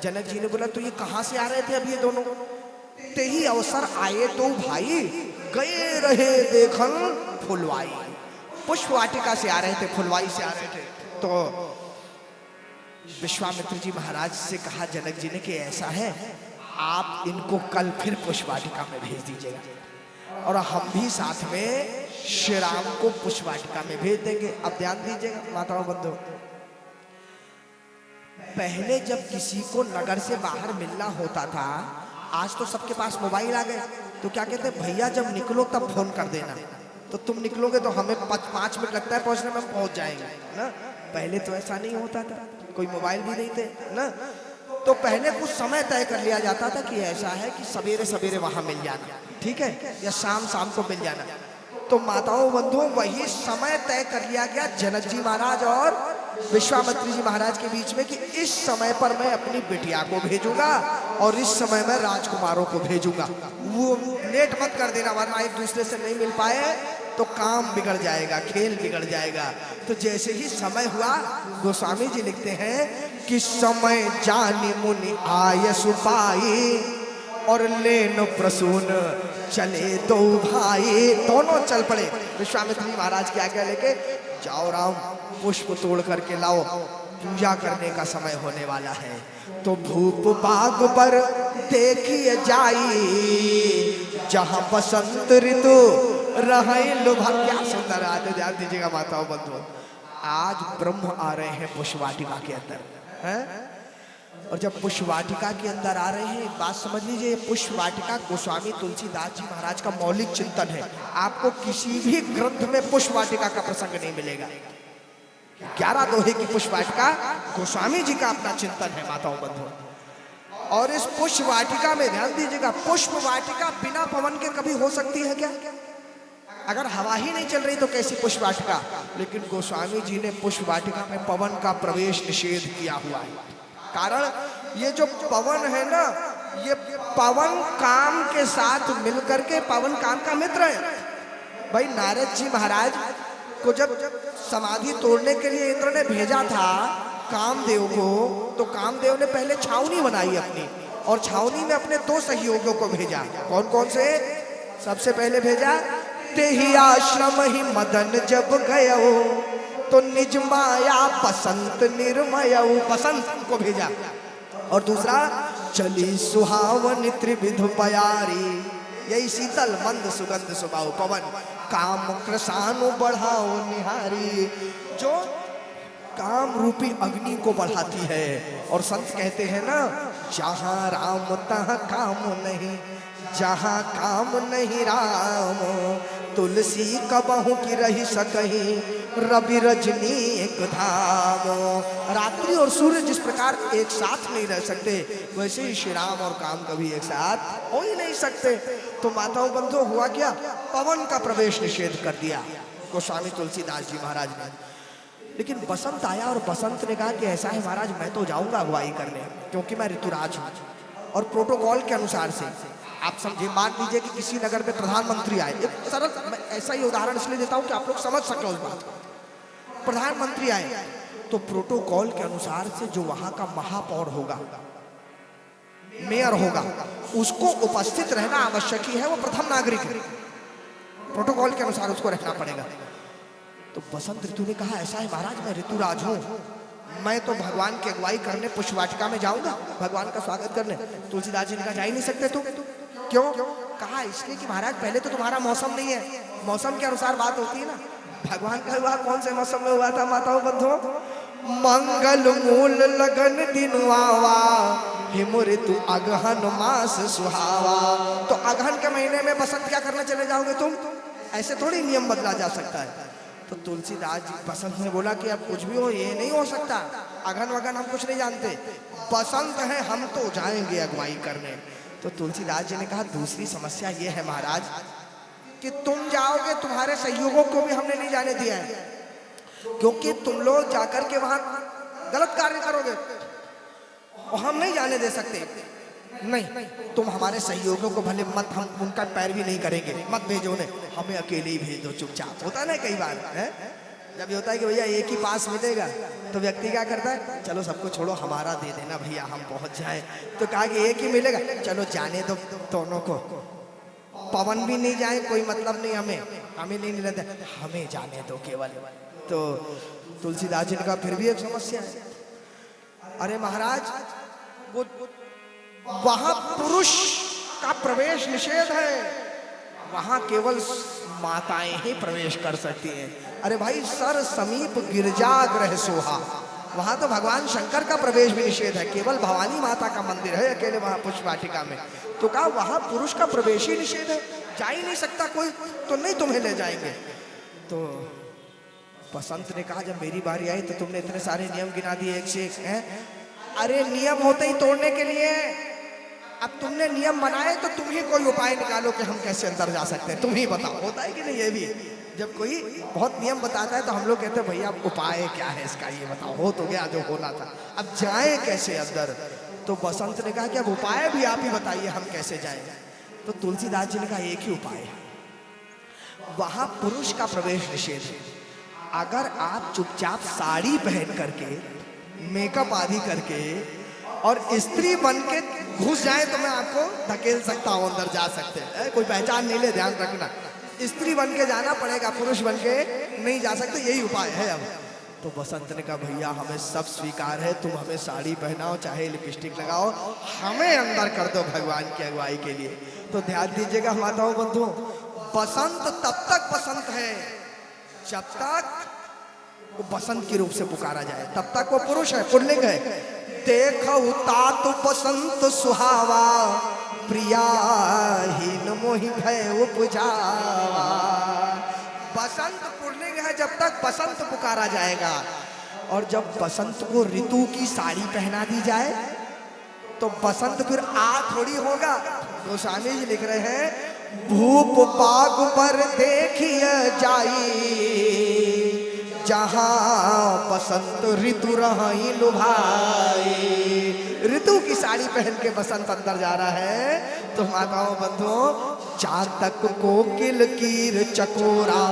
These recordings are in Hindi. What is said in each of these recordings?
जनक जी ने बोला तो ये कहां से आ रहे थे अब ये दोनों? ते ही अवसर आए तो भाई गए रहे देखन फुलवाई। पुष्प वाटिका से आ रहे थे, फुलवाई से आ रहे थे। तो विश्वामित्र जी महाराज से कहा जनक जी ने कि ऐसा है, आप इनको कल फिर पुष्प वाटिका में भेज दीजिएगा और हम भी साथ में श्री राम को पुष्प वाटिका में भेज देंगे। अब ध्यान दीजिएगा माताओं बंधु, पहले जब किसी को नगर से बाहर मिलना होता था, आज तो सबके पास मोबाइल आ गए, तो क्या कहते हैं, भैया जब निकलो तब फोन कर देना। तो तुम निकलोगे तो हमें 5 मिनट लगता है पहुंचने में, हम पहुंच जाएंगे ना। पहले तो ऐसा नहीं होता था, कोई मोबाइल भी नहीं थे ना। तो पहले कुछ समय तय कर लिया जाता था कि ऐसा है कि सवेरे सवेरे वहां मिल जाना, ठीक है, या शाम शाम को मिल जाना। तो माताओं बंधुओं वही समय तय कर लिया गया जनक जी महाराज और विश्वामित्र जी महाराज के बीच में कि इस समय पर मैं अपनी बिटिया को भेजूंगा और इस समय मैं राजकुमारों को भेजूंगा। वो लेट मत कर देना, वरना एक दूसरे से नहीं मिल पाए तो काम बिगड़ जाएगा, खेल बिगड़ जाएगा। तो जैसे ही समय हुआ, गोस्वामी जी लिखते हैं कि समय जानी मुनि आय सुपाई और लेन प्रसून चले दो भाई। दोनों चल पड़े विश्वामित्र जी महाराज की आज्ञा लेके, जाओ राम पुष्प तोड़ करके लाओ, पूजा करने का समय होने वाला है। तो धूप बाग पर देखिए जाई, जहां बसंत ऋतु रहे लुभा। क्या सुंदर आते, ध्यान दीजिएगा माताओं बंधुओं, आज ब्रह्म आ रहे हैं पुष्प वाटिका के अंदर हैं? और जब पुष्प वाटिका के अंदर आ रहे हैं, बात समझ लीजिए, पुष्प वाटिका गोस्वामी तुलसीदास जी महाराज का मौलिक चिंतन है। आपको किसी भी ग्रंथ में पुष्प वाटिका का प्रसंग नहीं मिलेगा। 11 दोहे की पुष्प वाटिका गोस्वामी जी का अपना चिंतन है माताओं बंधुओं। और इस पुष्प वाटिका में ध्यान दीजिएगा, पुष्प वाटिका बिना पवन के कभी हो सकती है क्या? अगर हवा ही नहीं चल रही तो कैसी पुष्प वाटिका? लेकिन गोस्वामी जी ने पुष्प वाटिका में पवन का प्रवेश निषेध किया हुआ है। कारण ये जो पवन है ना, ये पवन काम के साथ मिलकर के पवन काम का मित्र है। भाई नारद जी महाराज को जब समाधि तोड़ने के लिए इंद्र ने भेजा था कामदेव को, तो कामदेव ने पहले छावनी बनाई अपनी, और छावनी में अपने 2 सहयोगियों को भेजा। कौन कौन से? सबसे पहले भेजा तेहि आश्रम ही मदन जब गयो, तो निज माया बसंत निर्मय, बसंत को भेजा। और दूसरा चली सुहावन त्रिविध प्यारी, यही शीतल मंद सुगंध सुबाओ पवन, काम कृषानु बढ़ाओ निहारी, जो काम रूपी अग्नि को बढ़ाती है। और संत कहते हैं ना, जहां राम तहां काम नहीं, जहां काम नहीं राम, तुलसी कबहू की रही सकही, रवि रजनी एक धाम। रात्रि और सूर्य जिस प्रकार एक साथ नहीं रह सकते, वैसे ही श्री राम और काम कभी एक साथ हो ही नहीं सकते। तो माताओं बंधु हुआ क्या? पवन का प्रवेश निषेध कर दिया गोस्वामी तुलसीदास जी महाराज ने। लेकिन बसंत आया और बसंत ने कहा कि ऐसा है महाराज, मैं तो जाऊंगा अगुवाई करने, क्योंकि मैं ऋतुराज हूँ। और प्रोटोकॉल के अनुसार से आप समझिए, मान लीजिए कि किसी नगर में प्रधानमंत्री आए, एक सरल, मैं ऐसा ही उदाहरण इसलिए देता हूँ कि आप लोग समझ सके उस बात को। प्रधानमंत्री आए तो प्रोटोकॉल के अनुसार से जो वहां का महापौर होगा, मेयर होगा, उसको उपस्थित रहना आवश्यक ही है, वो प्रथम नागरिक है, प्रोटोकॉल के अनुसार उसको रहना पड़ेगा। तो बसंत ऋतु ने कहा ऐसा है महाराज, मैं ऋतुराज हूँ, मैं तो भगवान की अगुवाई करने पुष्प वाटिका में जाऊंगा, भगवान का स्वागत करने। तुलसीदास जी ने कहा जा ही नहीं सकते तुम। क्यों? कहा इसलिए कि महाराज पहले तो तुम्हारा मौसम नहीं है, मौसम के अनुसार बात होती है ना। भगवान का विवाह कौन से मौसम में हुआ था माताओं बंधुओं? मंगल मूल लगन दिन आवा, हिम ऋतु अगहन मास सुहावा। तो अगहन के महीने में बसंत क्या करने चले जाओगे तुम? ऐसे थोड़ी नियम बदला जा सकता है। तो तुलसीदास जी बसंत ने बोला कि अब कुछ भी हो, ये नहीं हो सकता, अगहन वगन हम कुछ नहीं जानते, बसंत है, हम तो जाएंगे अगुवाई करने। तो तुलसीदास जी ने कहा दूसरी समस्या ये है महाराज कि तुम जाओगे, तुम्हारे सहयोगों को भी हमने नहीं जाने दिया है, क्योंकि तुम लोग जाकर के वहां गलत कार्य करोगे और हम नहीं जाने दे सकते। नहीं, तुम हमारे सहयोगियों को भले मत, हम उनका पैर भी नहीं करेंगे, मत भेजो उन्हें, हमें अकेले ही भेज दो चुपचाप। होता है ना कई बार है, जब ये होता है कि भैया एक ही पास मिलेगा, तो व्यक्ति क्या करता है, चलो सबको छोड़ो, हमारा दे देना भैया, हम पहुंच जाए। तो कहा कि एक ही मिलेगा, चलो जाने दो दोनों को, पवन भी नहीं जाए कोई मतलब नहीं, हमें नहीं लेते, हमें जाने दो केवल। तो तुलसीदास जी ने कहा फिर भी एक समस्या है। अरे महाराज, वो वहां पुरुष का प्रवेश निषेध है, वहां केवल माताएं ही प्रवेश कर सकती हैं। अरे भाई, सर समीप गिरजागृह सोहा, वहां तो भगवान शंकर का प्रवेश भी निषेध है, केवल भवानी माता का मंदिर है अकेले वहां पुष्प वाटिका में। तो कहा वहां पुरुष का प्रवेश ही निषेध है, जा ही नहीं सकता कोई, तो नहीं तुम्हें ले जाएंगे। तो बसंत ने कहा जब मेरी बारी आई तो तुमने इतने सारे नियम गिना दिए एक से एक हैं। अरे नियम होते ही तोड़ने के लिए, अब तुमने नियम बनाए तो तुम ही कोई उपाय निकालो कि हम कैसे अंदर जा सकते हैं, तुम ही बताओ। होता है कि नहीं? ये भी जब कोई बहुत नियम बताता है तो हम लोग कहते हैं भैया उपाय क्या है इसका, ये बताओ, हो तो गया जो होना था, अब जाए कैसे अंदर। तो बसंत ने कहा कि अब उपाय भी आप ही बताइए, हम कैसे जाएंगे। तो तुलसीदास जी ने कहा एक ही उपाय है, वहां पुरुष का प्रवेश निषेध है, अगर आप चुपचाप साड़ी पहन करके मेकअप आदि करके और स्त्री बन के घुस जाए तो मैं आपको धकेल सकता हूं, अंदर जा सकते हैं, कोई पहचान नहीं ले, ध्यान रखना, स्त्री बन के जाना पड़ेगा, पुरुष बन के नहीं जा सकते, यही उपाय है अब। तो बसंत ने कहा भैया हमें सब स्वीकार है, तुम हमें साड़ी पहनाओ चाहे लिपस्टिक लगाओ, हमें अंदर कर दो भगवान की अगुवाई के लिए। तो ध्यान दीजिएगा माताओं बंधुओं, बसंत तब तक बसंत है जब तक वो बसंत के रूप से पुकारा जाए, तब तक वो पुरुष है, पुल्लिंग है। देखो तात बसंत सुहावा, प्रिया हीन मोहि भय उपजावा। बसंत पुल्लिंग है जब तक बसंत पुकारा जाएगा, और जब बसंत को ऋतु की साड़ी पहना दी जाए तो बसंत फिर आ थोड़ी होगा। गोस्वामी जी लिख रहे हैं, भूप पाग पर देखिए जाई, जहां बसंत ऋतु रही लुभाई। ऋतु की साड़ी पहन के बसंत अंदर जा रहा है। तो माताओं बंधुओं, चातक कोकिल कीर चकोरा,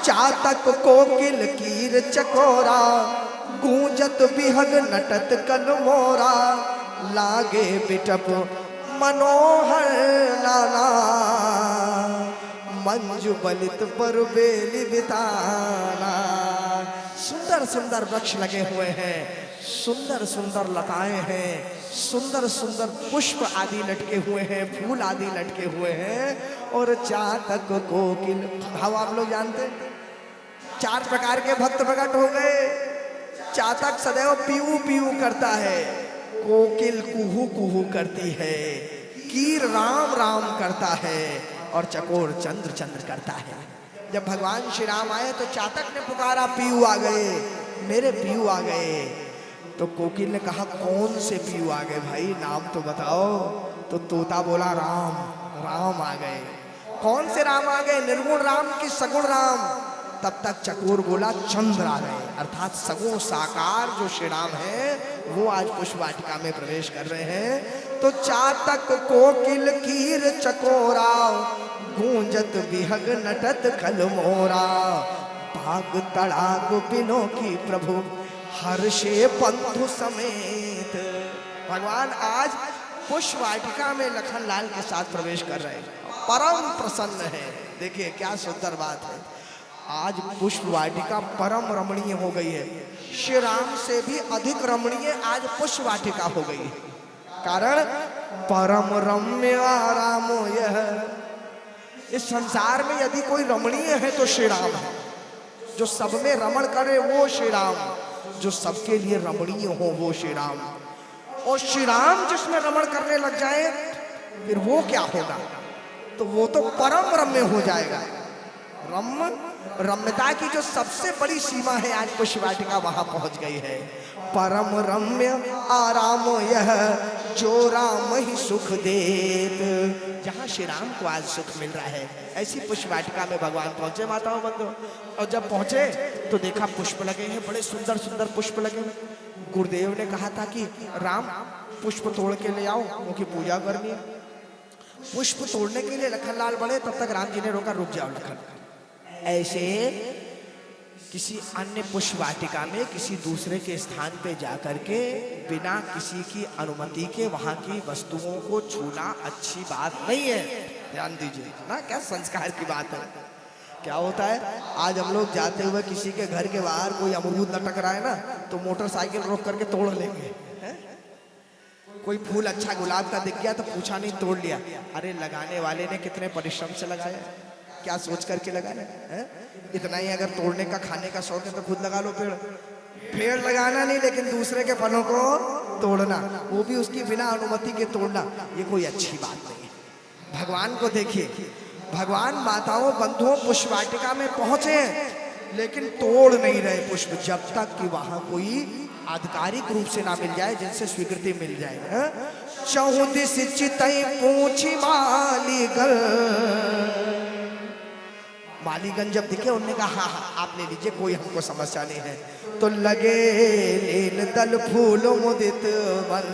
चातक कोकिल कीर चकोरा, गूंजत बिहग नटत कल मोरा, लागे बिटप मनोहर नाना, मंजू बलित पर बेली बिताना। सुंदर सुंदर वृक्ष लगे हुए हैं, सुंदर सुंदर लताएं हैं, सुंदर सुंदर पुष्प आदि लटके हुए हैं, फूल आदि लटके हुए हैं। और चातक कोकिल, भाव आप लोग जानते हैं, 4 प्रकार के भक्त प्रकट हो गए। चातक सदैव पीऊ पीऊ करता है, कोकिल कुहू कुहू करती है, कीर राम राम करता है, और चकोर चंद्र चंद्र करता है। जब भगवान श्री राम आए तो चातक ने पुकारा पीऊ आ गए, मेरे पीऊ आ गए। तो कोकिल ने कहा कौन से पीऊ आ गए भाई, नाम तो बताओ। तो तोता बोला राम, राम आ गए। कौन से राम आ गए, निर्गुण राम कि सगुण राम? तब तक चकोर बोला चंद्र आ गए, अर्थात सगुण साकार जो श्री राम है वो आज पुष्प वाटिका में प्रवेश कर रहे हैं। तो चातक कोकिल कीर चकोरा, गूंजत बिहग नटत खल मोरा, भाग तड़ाग बिनो की प्रभु, हर्षे बंधु समेत। भगवान आज पुष्प वाटिका में लखन लाल के साथ प्रवेश कर रहे हैं, परम प्रसन्न है। देखिए क्या सुंदर बात है, आज पुष्प वाटिका परम रमणीय हो गई है, श्री राम से भी अधिक रमणीय आज पुष्प वाटिका हो गई है। कारण परम रम्य आरामो यह, इस संसार में यदि कोई रमणीय है तो श्री राम है। जो सब में रमण करे वो श्री राम, जो सबके लिए रमणीय हो वो श्री राम। और श्री राम जिसमें रमण करने लग जाए फिर वो क्या होगा, तो वो तो परम रम्य हो जाएगा। रम्यता की जो सबसे बड़ी सीमा है आज पुष्प वाटिका वहां पहुंच गई है। परम रम्य आराम यह, जो राम ही सुख देत। जहां श्री राम को आज सुख मिल रहा है, ऐसी पुष्प वाटिका में भगवान पहुंचे माताओं बंधुओं। और जब पहुंचे तो देखा पुष्प लगे हैं, बड़े सुंदर सुंदर पुष्प लगे हैं। गुरुदेव ने कहा था कि राम पुष्प तोड़ के ले आओ क्योंकि पूजा करनी है। पुष्प तोड़ने के लिए लखनलाल बढ़े, तब तक राम जी ने रोका, रुक जाओ लखन। ऐसे किसी अन्य पुष्प वाटिका में किसी दूसरे के स्थान पे जाकर के बिना किसी की अनुमति के वहां की वस्तुओं को छूना अच्छी बात नहीं है। ध्यान दीजिए ना, क्या संस्कार की बात है। क्या होता है, आज हम लोग जाते हुए किसी के घर के बाहर कोई अमरूद लटक रहा है ना, तो मोटरसाइकिल रोक करके तोड़ लेंगे। कोई फूल अच्छा गुलाब का दिख गया तो पूछा नहीं, तोड़ लिया। अरे लगाने वाले ने कितने परिश्रम से लगाया, क्या सोच करके लगाया है? इतना ही अगर तोड़ने का खाने का शौक है तो खुद लगा लो पेड़। पेड़ लगाना नहीं, लेकिन दूसरे के फलों को तोड़ना, वो भी उसकी बिना अनुमति के तोड़ना, ये कोई अच्छी बात नहीं है। भगवान को देखिए, भगवान माताओं बंधुओं पुष्प वाटिका में पहुंचे, लेकिन तोड़ नहीं रहे पुष्प, जब तक कि वहां कोई आधिकारिक रूप से ना मिल जाए, जिनसे स्वीकृति मिल जाए। चौदिस चितई पूछी मालीगल, मालीगंज जब दिखे उन्होंने कहा हाँ हाँ आप ले लीजिए, कोई हमको समस्या नहीं है। तो लगे लेन दल फूल मुदित वन,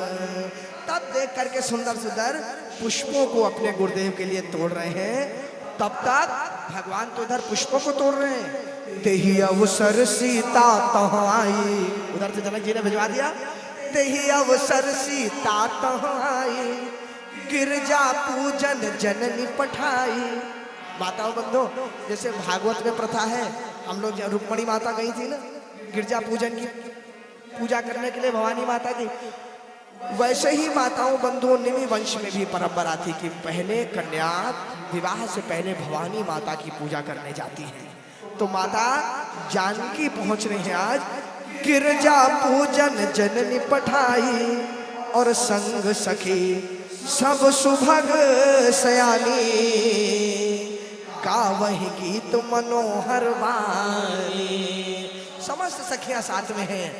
तब देख करके सुंदर सुंदर पुष्पों को अपने गुरुदेव के लिए तोड़ रहे हैं। तब तक भगवान तो इधर पुष्पों को तोड़ रहे हैं। तेही अवसर सीता तहाँ आई, उधर से जनक जी ने भिजवा दिया। तेही अवसर सीता तहाँ आई, गिरजा पूजन जननी पठाई। माताओं बंधो, जैसे भागवत में प्रथा है, हम लोग रुक्मणी माता गई थी ना गिरजा पूजन की पूजा करने के लिए भवानी माता की, वैसे ही माताओं बंधुओं निमि वंश में भी परंपरा थी कि पहले कन्या विवाह से पहले भवानी माता की पूजा करने जाती है। तो माता जानकी पहुंच रही है आज, गिरजा पूजन जननी पठाई, और संग सखी सब सुभग सयानी, गावहि गीत मनोहर वाणी। समस्त सखियां साथ में हैं,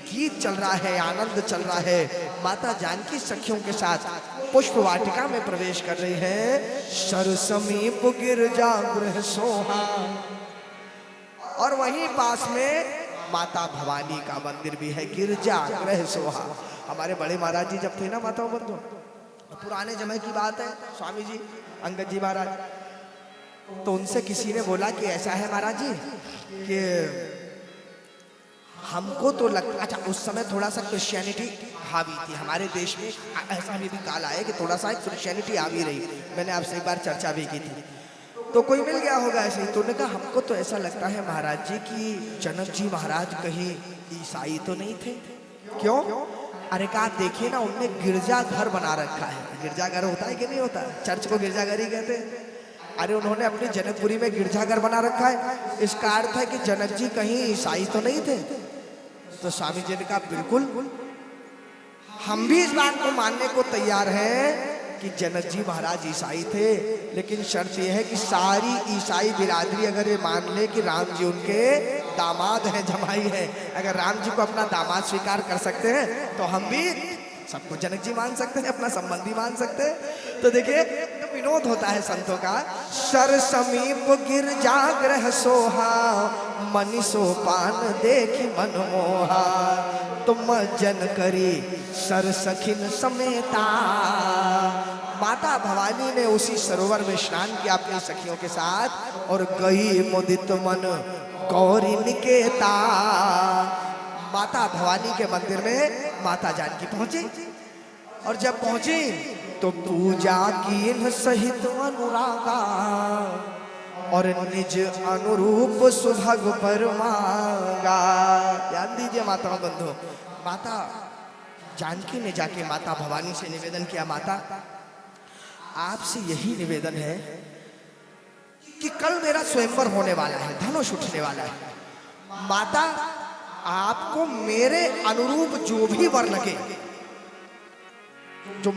गीत चल रहा है, आनंद चल रहा है। माता जानकी सखियों के साथ पुष्प वाटिका में प्रवेश कर रही है। सर समीप गिरजा गृह सोहा, और वहीं पास में माता भवानी का मंदिर भी है, गिरजा गृह सोहा। हमारे बड़े महाराज जी जब थे ना माताओं बंधु, पुराने जमाने की बात है, स्वामी जी अंगद जी महाराज, तो उनसे किसी ने बोला कि ऐसा है महाराज जी कि हमको तो लगता, अच्छा उस समय थोड़ा सा क्रिश्चियनिटी हावी थी हमारे देश में, ऐसा भी काल आया कि थोड़ा सा क्रिश्चियनिटी हावी रही। मैंने आपसे एक बार चर्चा भी की थी, तो कोई मिल गया होगा ऐसे ही, तो उन्होंने कहा हमको तो ऐसा लगता है महाराज जी कि जनक जी महाराज कहीं ईसाई तो नहीं थे। क्यों? अरे कहा देखिए ना, उनने गिरजा घर बना रखा है। गिरजा घर होता है कि नहीं होता, चर्च को गिरजा घर ही कहते हैं। अरे उन्होंने अपनी जनकपुरी में गिरजाघर बना रखा है, इसका अर्थ है कि जनक जी कहीं ईसाई तो नहीं थे। तो स्वामी जी ने कहा बिल्कुल, हम भी इस बात को मानने को तैयार हैं कि जनक जी महाराज ईसाई थे, लेकिन शर्त यह है कि सारी ईसाई बिरादरी अगर ये मान ले कि राम जी उनके दामाद हैं, जमाई हैं, अगर राम जी को अपना दामाद स्वीकार कर सकते हैं तो हम भी सबको जनक जी मान सकते हैं, अपना संबंधी मान सकते हैं। तो देखिए तो विनोद होता है संतों का। सर समीप गिरजा गृह सोहा, मनि सोपान देखी मन मोहा, तुम जन करी सर सखिन समेता। माता भवानी ने उसी सरोवर में स्नान किया अपनी सखियों के साथ, और गई मुदित मन गौरी निकेता। माता भवानी के मंदिर में माता जानकी पहुंची, और जब पहुंची तो पूजा की सहित अनुरागा, और निज अनुरूप सुभग पर मांगा। ध्यान दीजिए माता बंधु, माता जानकी ने जाके माता भवानी से निवेदन किया, माता आपसे यही निवेदन है कि कल मेरा स्वयंवर होने वाला है, धनुष उठने वाला है। माता आपको मेरे अनुरूप जो भी वर लगे, जो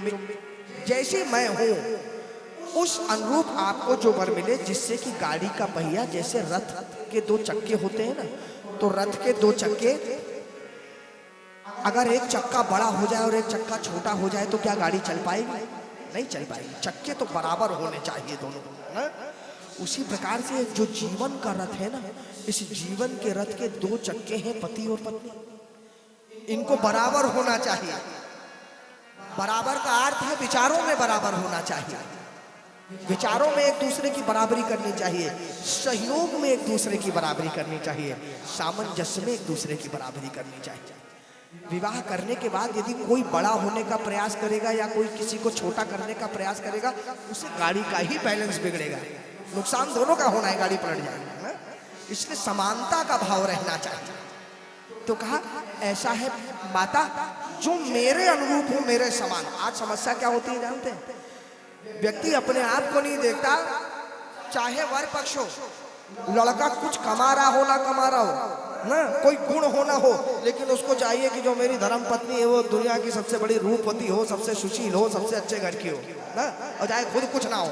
जैसे मैं हूं उस अनुरूप आपको जो वर मिले, जिससे कि गाड़ी का पहिया, जैसे रथ के दो चक्के होते हैं ना, तो रथ के दो चक्के अगर एक चक्का बड़ा हो जाए और एक चक्का छोटा हो जाए तो क्या गाड़ी चल पाएगी? नहीं चल पाएगी। चक्के तो बराबर होने चाहिए दोनों ना? उसी प्रकार से जो जीवन का रथ है ना, इस जीवन के रथ के दो चक्के हैं, पति और पत्नी, इनको बराबर होना चाहिए। बराबर का अर्थ है विचारों में बराबर होना चाहिए। विचारों में एक दूसरे की बराबरी करनी चाहिए, सहयोग में एक दूसरे की बराबरी करनी चाहिए, सामंजस्य में एक दूसरे की बराबरी करनी चाहिए। विवाह करने के बाद यदि कोई बड़ा होने का प्रयास करेगा या कोई किसी को छोटा करने का प्रयास करेगा, उसे गाड़ी का ही बैलेंस बिगड़ेगा, नुकसान दोनों का होना है, गाड़ी पलट जाएगी ना? इसलिए समानता का भाव रहना चाहिए। तो कहा ऐसा है माता जो मेरे अनुरूप हो, मेरे समान। आज समस्या क्या होती है जानते हैं? व्यक्ति अपने आप को नहीं देखता, चाहे वर पक्ष हो, लड़का कुछ कमा रहा हो ना कमा रहा हो ना, कोई गुण हो ना हो, लेकिन उसको चाहिए कि जो मेरी धर्म पत्नी है वो दुनिया की सबसे बड़ी रूपवती हो, सबसे सुशील हो, सबसे अच्छे घर की हो ना, और चाहे खुद कुछ ना हो।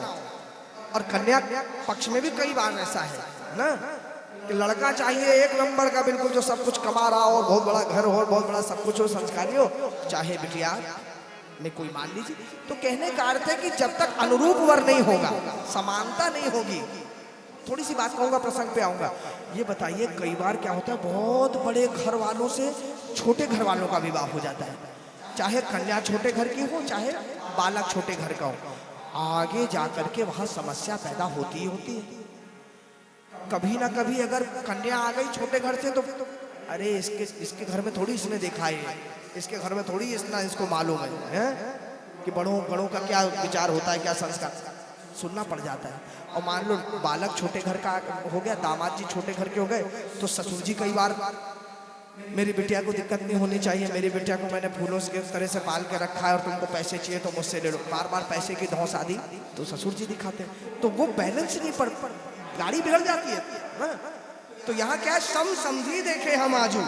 और कन्या पक्ष में भी कई बार ऐसा है ना कि लड़का चाहिए एक नंबर का, बिल्कुल जो सब कुछ कमा रहा हो, बहुत बड़ा घर हो, बहुत बड़ा सब कुछ हो, संस्कारी हो, चाहे बिटिया में कोई मान लीजिए। तो कहने का अर्थ है कि जब तक अनुरूप वर नहीं होगा, समानता नहीं होगी। थोड़ी सी बात कहूंगा, प्रसंग पे आऊंगा। ये बताइए कई बार क्या होता है, बहुत बड़े घर वालों से छोटे घर वालों का विवाह हो जाता है, चाहे कन्या छोटे घर की हो, चाहे बालक छोटे घर का हो। आगे जाकर के वहां समस्या पैदा होती ही होती है। कभी ना कभी अगर कन्या आ गई छोटे घर से तो अरे इसके घर में थोड़ी इसने देखा है, इसके घर में थोड़ी इसको मालूम है कि बड़ों का क्या विचार होता है, क्या संस्कार, सुनना पड़ जाता है। और मान लो बालक छोटे घर का हो गया, दामाद जी छोटे घर के हो गए, तो ससुर जी कई बार मेरी बिटिया को दिक्कत नहीं होनी चाहिए, मेरी बिटिया को मैंने फूलों से तरह से पाल के रखा है और तुमको पैसे चाहिए तो मुझसे ले लो, बार बार पैसे की धौंस आदि तो ससुर जी दिखाते हैं, तो वो बैलेंस नहीं पड़, गाड़ी बिगड़ जाती है ना। तो यहाँ क्या है, समझी देखे हम आजू,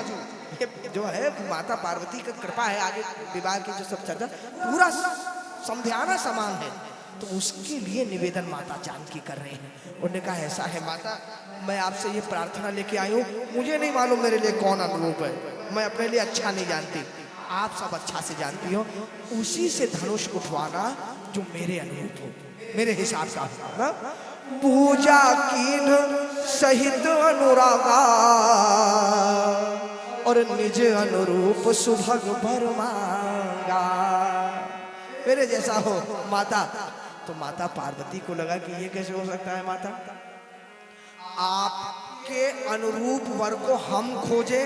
जो है माता पार्वती की कृपा है, आगे विवाह की जो सब चर्चा पूरा समझाना समान है। तो उसके लिए निवेदन माता जानकी कर रहे हैं। उन्होंने कहा ऐसा है माता, मैं आपसे ये प्रार्थना लेके आई हूँ, मुझे नहीं मालूम मेरे लिए कौन अनुरूप है, मैं अपने लिए अच्छा नहीं जानती, आप सब अच्छा से जानती हो, उसी से धनुष उठवाना जो मेरे अनुरूप हो, मेरे हिसाब का ना। पूजा कीन सहित अनुरागा और निज अनुरूप सुभग भर मांगा। मेरे जैसा हो माता। तो माता पार्वती को लगा कि ये कैसे हो सकता है माता, आपके अनुरूप वर को हम खोजे,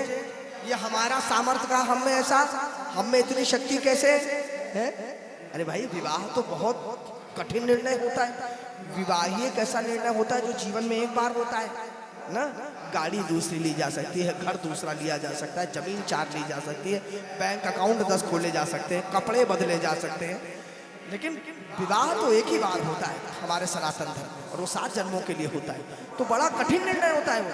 ये हमारा सामर्थ्य का, हम में ऐसा, हम में इतनी शक्ति कैसे है? अरे भाई विवाह तो बहुत कठिन निर्णय होता है, विवाह ही एक ऐसा निर्णय होता है जो जीवन में एक बार होता है ना। गाड़ी दूसरी ली जा सकती है, घर दूसरा लिया जा सकता है, जमीन 4 ली जा सकती है, बैंक अकाउंट 10 खोले जा सकते हैं, कपड़े बदले जा सकते हैं, लेकिन विवाह तो एक ही बार होता है हमारे सनातन धर्म में, और वो 7 जन्मों के लिए होता है। तो बड़ा कठिन निर्णय होता है वो,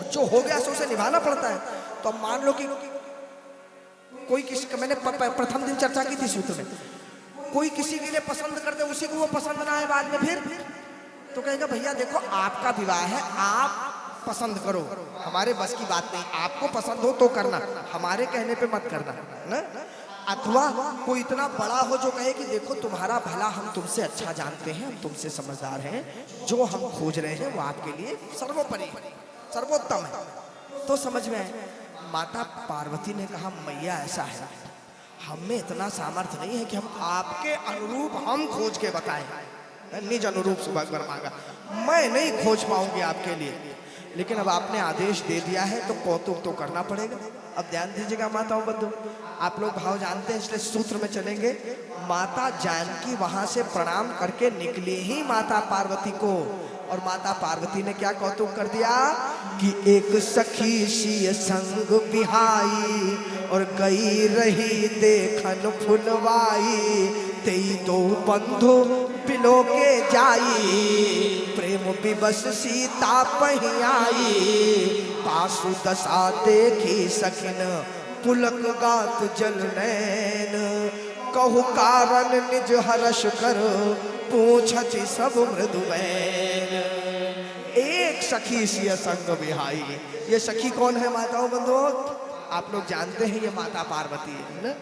जो हो गया सो उसे निभाना पड़ता है। तो अब मान लो कि कोई किसी का, मैंने प्रथम दिन चर्चा की थी सूत्र में, कोई किसी के लिए पसंद कर दे, उसी को वो पसंद ना आए बाद में, फिर तो कहेगा भैया देखो आपका विवाह है, आप पसंद करो, हमारे बस की बात नहीं, आपको पसंद हो तो करना, हमारे कहने पे मत करना ना। अथवा कोई इतना बड़ा हो जो कहे कि देखो तुम्हारा भला हम तुमसे अच्छा जानते हैं, हम तुमसे समझदार हैं, जो हम खोज रहे हैं वो आपके लिए सर्वोपरि सर्वोत्तम है। तो समझ में आए। माता पार्वती ने कहा मैया ऐसा है, हम में इतना सामर्थ्य नहीं है कि हम आपके अनुरूप हम खोज के बताएं, निज अनुरूप सुभग वर मांगा, मैं नहीं खोज पाऊंगी आपके लिए, लेकिन अब आपने आदेश दे दिया है तो कौतुक तो करना पड़ेगा। अब ध्यान दीजिएगा माताओं बंधु, आप लोग भाव जानते हैं इसलिए सूत्र में चलेंगे। माता जानकी वहां से प्रणाम करके निकली ही माता पार्वती को, और माता पार्वती ने क्या कौतुक कर दिया कि एक सखी सी संग बिहाई और गई रही देखन फुलवाई, तेई दो बंधु बिलो के जाई, प्रेम विवश सीता पहियाई, पासु दशा देखी सखिन पुलक गात जल नैन, कहु कारण निज हर्ष कर पूछति सब मृदु बैन। एक सखी सी संग बिहाई, ये सखी कौन है माताओं बंधुओं? आप लोग जानते हैं ये माता पार्वती है ना,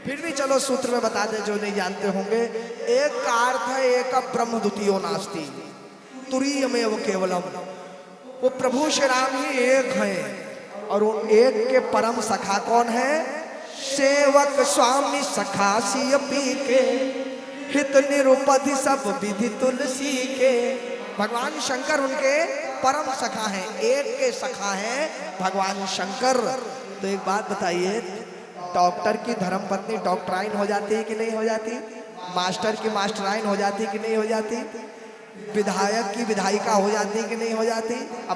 फिर भी चलो सूत्र में बता दे जो नहीं जानते होंगे। एक का अर्थ है एक ब्रह्म द्वितीयो नास्ति, तुरीयमेव केवलम, वो प्रभु श्री राम ही एक हैं, और वो एक के परम सखा कौन है? सेवक स्वामी सखा सिय पी के, हित निरुपधि सब विधि तुलसी के। भगवान शंकर उनके परम सखा हैं, एक के सखा हैं भगवान शंकर। तो एक बात बताइए, डॉक्टर की धर्मपत्नी डॉक्टराइन हो जाती है कि नहीं हो जाती? मास्टर की मास्टराइन हो जाती कि नहीं हो जाती? विधायक की विधायिका हो जाती कि नहीं हो जाती?